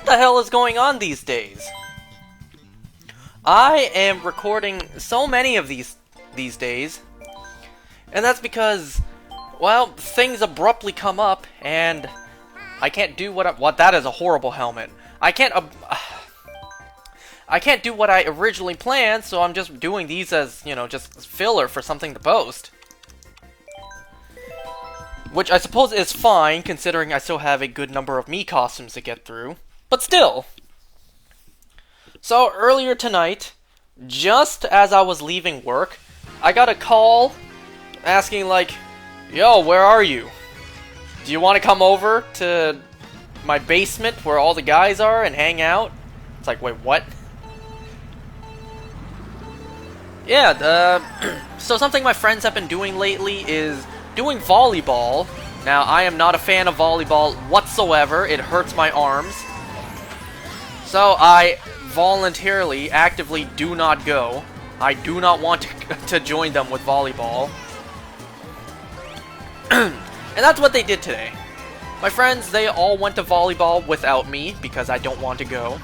the hell is going on these days? I am recording so many of these days, and that's because, well, things abruptly come up, and I can't do what that is a horrible helmet. I can't do what I originally planned, so I'm just doing these as, you know, just filler for something to post. Which I suppose is fine, considering I still have a good number of me costumes to get through. But still! So, earlier tonight, just as I was leaving work, I got a call asking, like, yo, where are you? Do you want to come over to my basement where all the guys are and hang out? It's like, wait, what? Yeah, so something my friends have been doing lately is doing volleyball. Now, I am not a fan of volleyball whatsoever. It hurts my arms. So, I voluntarily, actively do not go. I do not want to join them with volleyball. And that's what they did today. My friends, they all went to volleyball without me because I don't want to go.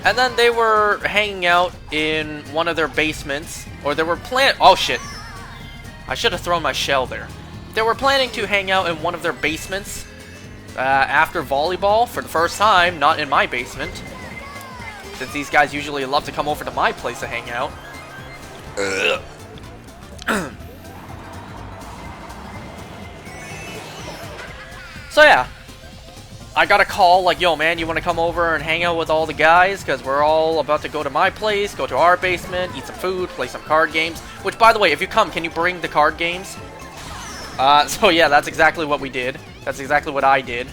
And then they were hanging out in one of their basements, or they were oh shit. I should have thrown my shell there. They were planning to hang out in one of their basements after volleyball for the first time, not in my basement. Since these guys usually love to come over to my place to hang out. So yeah, I got a call like, yo man, you want to come over and hang out with all the guys? Because we're all about to go to my place, go to our basement, eat some food, play some card games. Which, by the way, if you come, can you bring the card games? So yeah, that's exactly what we did. That's exactly what I did.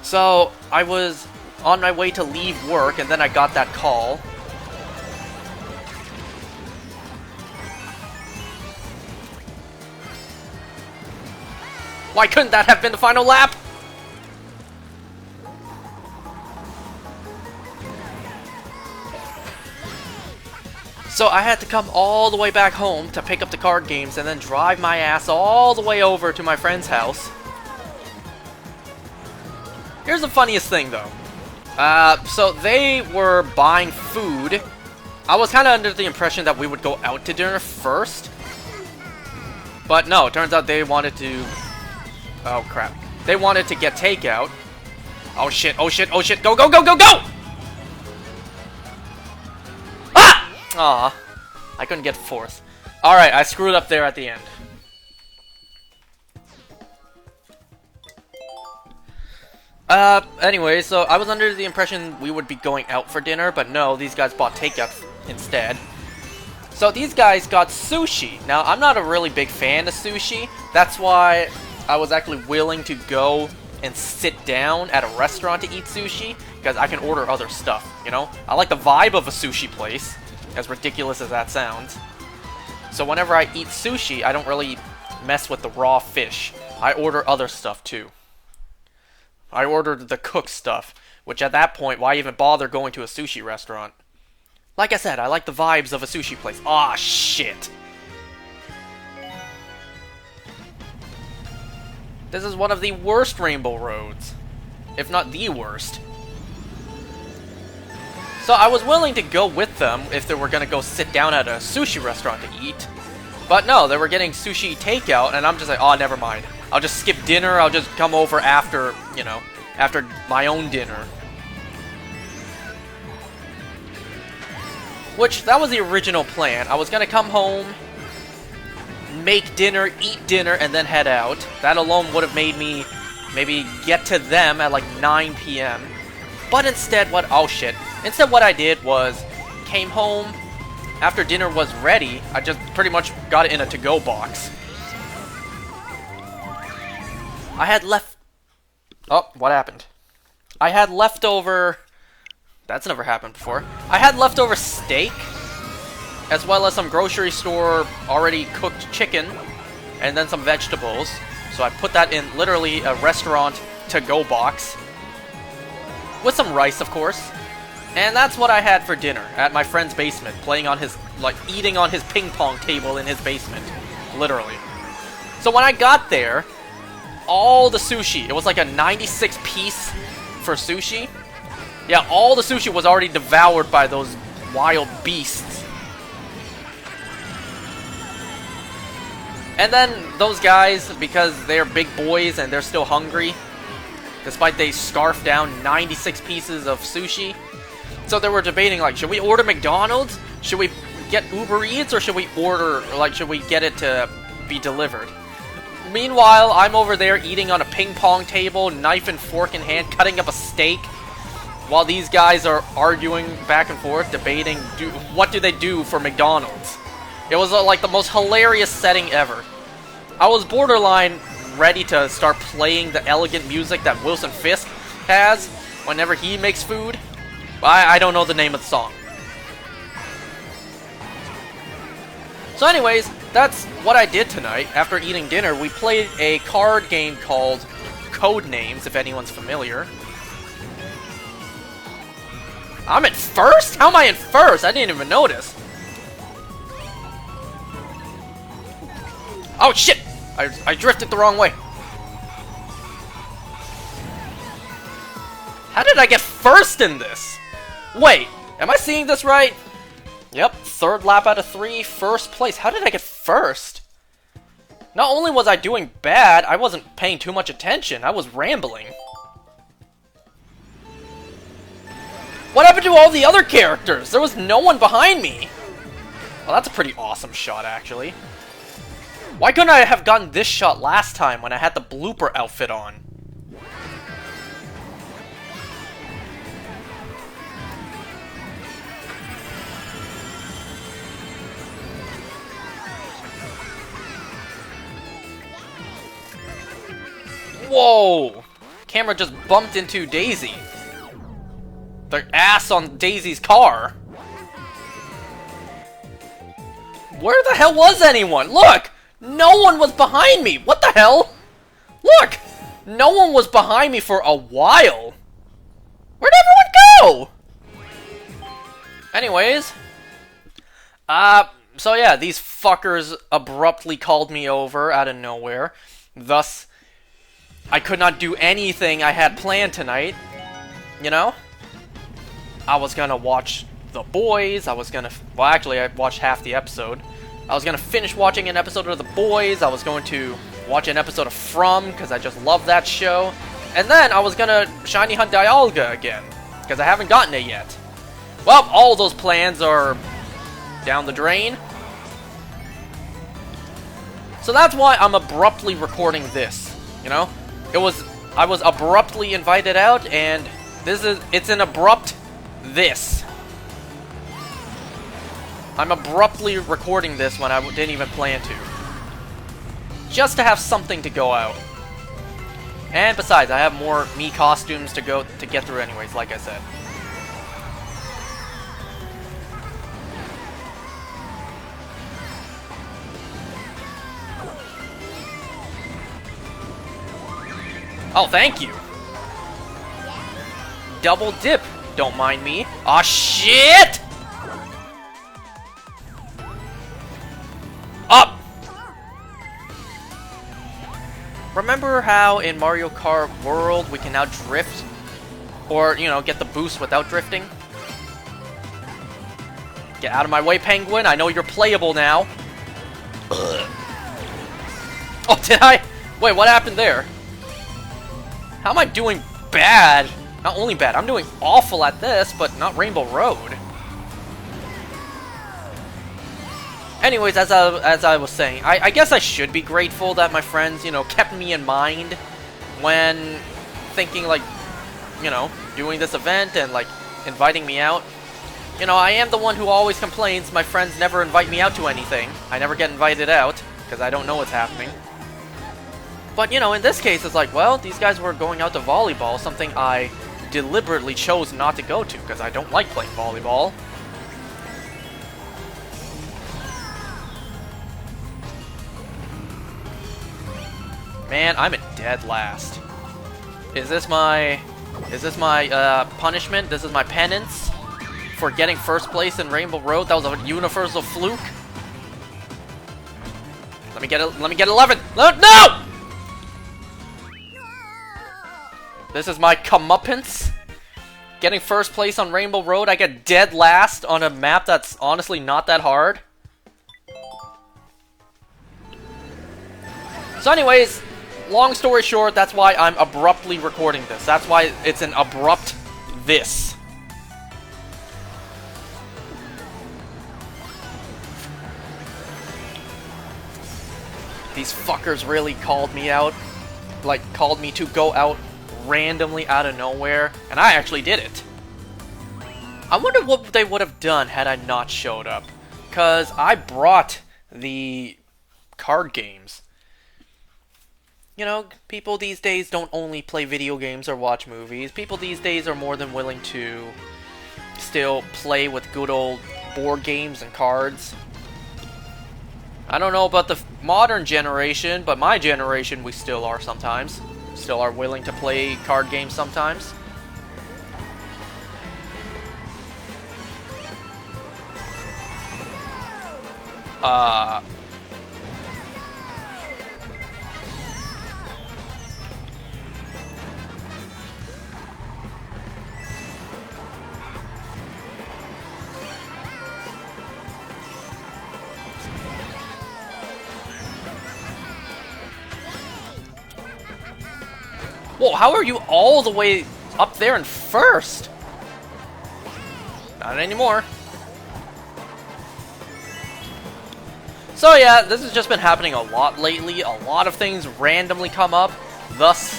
So, I was on my way to leave work, and then I got that call. Why couldn't that have been the final lap? So I had to come all the way back home to pick up the card games and then drive my ass all the way over to my friend's house. Here's the funniest thing though. So they were buying food. I was kind of under the impression that we would go out to dinner first. But no, it turns out they wanted to... Oh, crap. They wanted to get takeout. Oh, shit. Oh, shit. Oh, shit. Go, go, go, go, go! Ah! Aw. I couldn't get fourth. Alright, I screwed up there at the end. Anyway, so I was under the impression we would be going out for dinner, but no, these guys bought takeout instead. So these guys got sushi. Now, I'm not a really big fan of sushi. That's why I was actually willing to go and sit down at a restaurant to eat sushi, because I can order other stuff, you know? I like the vibe of a sushi place, as ridiculous as that sounds. So whenever I eat sushi, I don't really mess with the raw fish. I order other stuff too. I ordered the cooked stuff, which at that point, why even bother going to a sushi restaurant? Like I said, I like the vibes of a sushi place. Aw, shit! This is one of the worst Rainbow Roads. If not the worst. So I was willing to go with them if they were going to go sit down at a sushi restaurant to eat. But no, they were getting sushi takeout, and I'm just like, oh, never mind. I'll just skip dinner, I'll just come over after, you know, after my own dinner. Which, that was the original plan. I was going to come home, make dinner, eat dinner, and then head out. That alone would have made me maybe get to them at like 9 p.m. But instead, oh shit. Instead what I did was, came home, after dinner was ready, I just pretty much got it in a to-go box. I had Oh, what happened? I had leftover... That's never happened before. I had leftover steak, as well as some grocery store already cooked chicken, and then some vegetables. So I put that in literally a restaurant to-go box, with some rice, of course. And that's what I had for dinner at my friend's basement, playing on his, like, eating on his ping pong table in his basement, literally. So when I got there, all the sushi. It was like a 96 piece for sushi. Yeah, all the sushi was already devoured by those wild beasts. And then those guys, because they're big boys and they're still hungry, despite they scarfed down 96 pieces of sushi. So they were debating, like, should we order McDonald's? Should we get Uber Eats? Or should we order, like, should we get it to be delivered? Meanwhile, I'm over there eating on a ping pong table, knife and fork in hand, cutting up a steak, while these guys are arguing back and forth, debating what do they do for McDonald's. It was like the most hilarious setting ever. I was borderline ready to start playing the elegant music that Wilson Fisk has whenever he makes food. I don't know the name of the song. So anyways, that's what I did tonight. After eating dinner, we played a card game called Codenames, if anyone's familiar. I'm in first? How am I in first? I didn't even notice. Oh shit! I drifted the wrong way. How did I get first in this? Wait, am I seeing this right? Yep, third lap out of 3, first place. How did I get first? Not only was I doing bad, I wasn't paying too much attention. I was rambling. What happened to all the other characters? There was no one behind me. Well, that's a pretty awesome shot, actually. Why couldn't I have gotten this shot last time when I had the blooper outfit on? Whoa! Camera just bumped into Daisy. The ass on Daisy's car. Where the hell was anyone? Look! No one was behind me! What the hell? Look! No one was behind me for a while. Where'd everyone go? Anyways. So yeah, these fuckers abruptly called me over out of nowhere. Thus, I could not do anything I had planned tonight. You know? I was gonna watch The Boys. Well, actually, I watched half the episode. I was gonna finish watching an episode of The Boys. I was going to watch an episode of From, because I just love that show. And then I was gonna shiny hunt Dialga again, because I haven't gotten it yet. Well, all those plans are down the drain. So that's why I'm abruptly recording this, you know? I was abruptly invited out, and it's an abrupt this. I'm abruptly recording this when I didn't even plan to. Just to have something to go out. And besides, I have more me costumes to get through anyways, like I said. Oh, thank you. Double dip. Don't mind me. Aw, shit! Up! Remember how in Mario Kart World we can now drift? Or, you know, get the boost without drifting? Get out of my way, Penguin. I know you're playable now. Oh, did I? Wait, what happened there? How am I doing bad? Not only bad, I'm doing awful at this, but not Rainbow Road. Anyways, as I was saying, I guess I should be grateful that my friends, you know, kept me in mind when thinking, like, you know, doing this event and, like, inviting me out. You know, I am the one who always complains my friends never invite me out to anything. I never get invited out, because I don't know what's happening. But, you know, in this case, it's like, well, these guys were going out to volleyball, something I deliberately chose not to go to, because I don't like playing volleyball. Man, I'm in dead last. Is this my punishment? This is my penance for getting first place in Rainbow Road? That was a universal fluke. Let me get 11. No! This is my comeuppance. Getting first place on Rainbow Road. I get dead last on a map that's honestly not that hard. So anyways, long story short, that's why I'm abruptly recording this. That's why it's an abrupt this. These fuckers really called me out. Like, called me to go out randomly out of nowhere. And I actually did it. I wonder what they would have done had I not showed up. Because I brought the card games. You know, people these days don't only play video games or watch movies. People these days are more than willing to still play with good old board games and cards. I don't know about the modern generation, but my generation, we still are sometimes. Still are willing to play card games sometimes. Whoa, how are you all the way up there in first? Not anymore. So yeah, this has just been happening a lot lately. A lot of things randomly come up, thus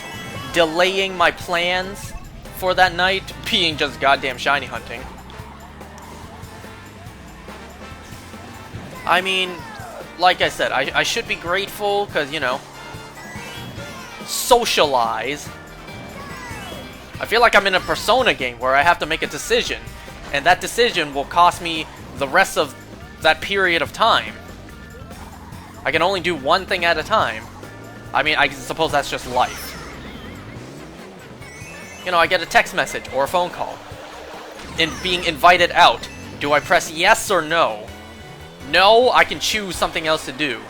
delaying my plans for that night being just goddamn shiny hunting. I mean, like I said, I should be grateful because, you know, socialize. I feel like I'm in a Persona game where I have to make a decision, and that decision will cost me the rest of that period of time. I can only do one thing at a time. I mean, I suppose that's just life. You know, I get a text message or a phone call and being invited out. Do I press yes or no? No, I can choose something else to do.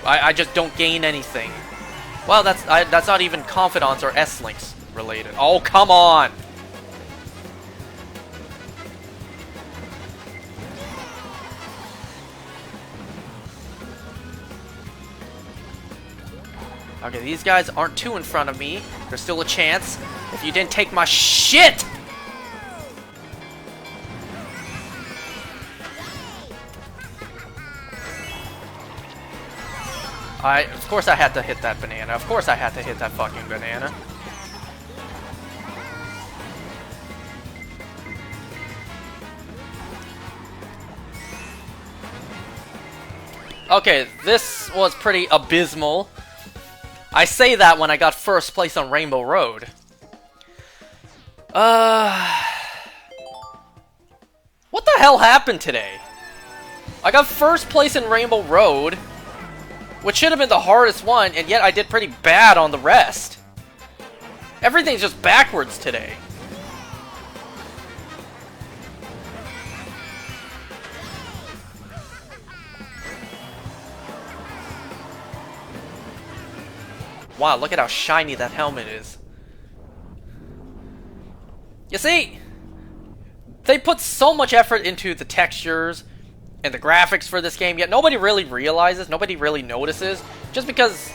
I just don't gain anything. Well, that's not even confidants or S-links related. Oh, come on! Okay, these guys aren't too in front of me. There's still a chance. If you didn't take my shit! Of course I had to hit that banana. Of course I had to hit that fucking banana. Okay, this was pretty abysmal. I say that when I got first place on Rainbow Road. What the hell happened today? I got first place in Rainbow Road, which should have been the hardest one, and yet I did pretty bad on the rest. Everything's just backwards today. Wow, look at how shiny that helmet is. You see, they put so much effort into the textures and the graphics for this game, yet nobody really realizes, nobody really notices, just because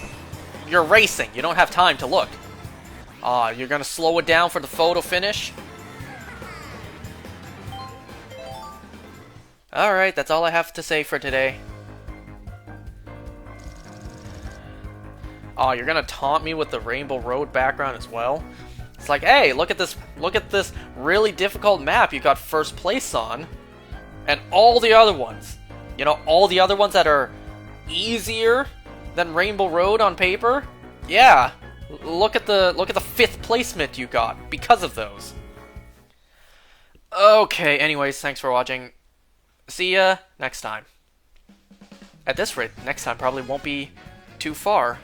you're racing, you don't have time to look. You're gonna slow it down for the photo finish? Alright, that's all I have to say for today. Oh, you're gonna taunt me with the Rainbow Road background as well? It's like, hey, look at this really difficult map you got first place on. And all the other ones. You know, all the other ones that are easier than Rainbow Road on paper? Yeah. Look at the 5th placement you got because of those. Okay, anyways, thanks for watching. See ya next time. At this rate, next time probably won't be too far.